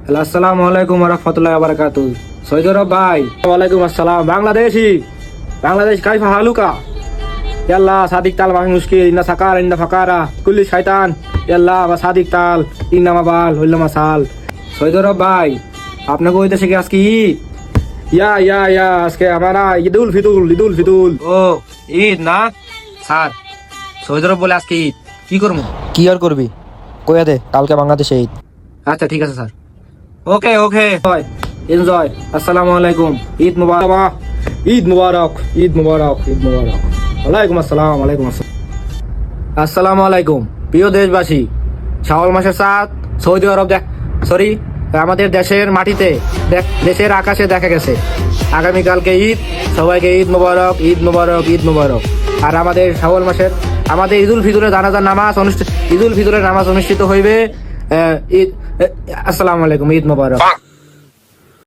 Hello, আসসালামু আলাইকুম ওয়া রাহমাতুল্লাহি ওয়া বারাকাতুহু। সৈয়দ রব ভাই, ওয়ালাইকুম আসসালাম। বাংলাদেশ কাইফা হালুকা? ইয়াল্লাহ সাদিক তাল মাহি মুশকিল ইন্না সাকার ইন্না ফাকারা কুল্লি শয়তান ইয়াল্লাহ বা সাদিক তাল ইন্না মাবাল হুল্লা মাসাল। সৈয়দ রব ভাই, আপনাকে ওই দেশে কি আজকে ঈদ? ইয়া আজকে আমারা ঈদুল ফিতুল। ও ঈদ না স্যার, সৈয়দ রব বলে আজকে ঈদ, কি করবো? কি আর করবি, কইয়া দে কালকে বাংলাদেশে ঈদ। আচ্ছা ঠিক আছে স্যার। Okay enjoy. আসসালামু আলাইকুম। ঈদ মুবারক। ওয়ালাইকুম আসসালাম। আসসালামু আলাইকুম প্রিয় দেশবাসী। শাওয়াল মাসের 7 সৌদি আরব আমাদের দেশের মাটিতে দেশের আকাশে দেখা গেছে আগামীকালকে ঈদ। সবাইকে ঈদ মুবারক। আর আমাদের শাওয়াল মাসের আমাদের ঈদুল ফিতরের নামাজ অনুষ্ঠিত হইবে। আসসালামু আলাইকুম, ঈদ মুবারক।